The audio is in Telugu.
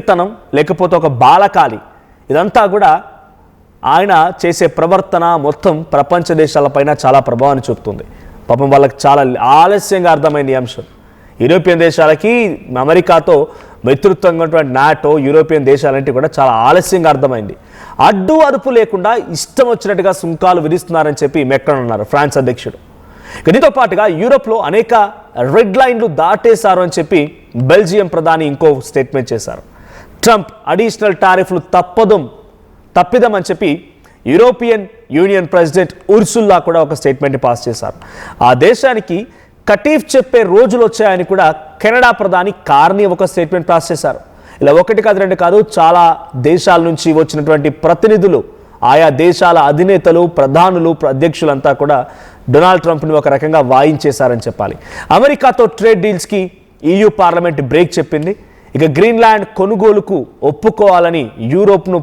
సోమరితనం లేకపోతే ఒక బాలకాలి ఇదంతా కూడా ఆయన చేసే ప్రవర్తన మొత్తం ప్రపంచ దేశాలపైన చాలా ప్రభావాన్ని చూపుతుంది. పాపం వాళ్ళకి చాలా ఆలస్యంగా అర్థమైంది ఈ అంశం. యూరోపియన్ దేశాలకి అమెరికాతో మిత్రత్వంగా ఉన్నటువంటి నాటో యూరోపియన్ దేశాలంటే కూడా చాలా ఆలస్యంగా అర్థమైంది. అడ్డు అదుపు లేకుండా ఇష్టం వచ్చినట్టుగా సుంకాలు విధిస్తున్నారని చెప్పి మెక్రాన్ అన్నారు, ఫ్రాన్స్ అధ్యక్షుడు. దీంతో పాటుగా యూరోప్లో అనేక రెడ్ లైన్లు దాటేశారు అని చెప్పి బెల్జియం ప్రధాని ఇంకో స్టేట్మెంట్ చేశారు. ట్రంప్ అడిషనల్ టారిఫ్లు తప్పిదం అని చెప్పి యూరోపియన్ యూనియన్ ప్రెసిడెంట్ ఉర్సుల్లా కూడా ఒక స్టేట్మెంట్ని పాస్ చేశారు. ఆ దేశానికి కటీఫ్ చెప్పే రోజులు వచ్చాయని కూడా కెనడా ప్రధాని కార్నీ ఒక స్టేట్మెంట్ పాస్ చేశారు. ఇలా ఒకటి కాదు రెండు కాదు, చాలా దేశాల నుంచి వచ్చినటువంటి ప్రతినిధులు, ఆయా దేశాల అధినేతలు, ప్రధానులు, అధ్యక్షులంతా కూడా డొనాల్డ్ ట్రంప్ని ఒక రకంగా వాయించేశారని చెప్పాలి. అమెరికాతో ట్రేడ్ డీల్స్కి EU పార్లమెంట్ బ్రేక్ చెప్పింది. ఇక గ్రీన్లాండ్ కొనుగోలుకు ఒప్పుకోవాలని యూరోప్ను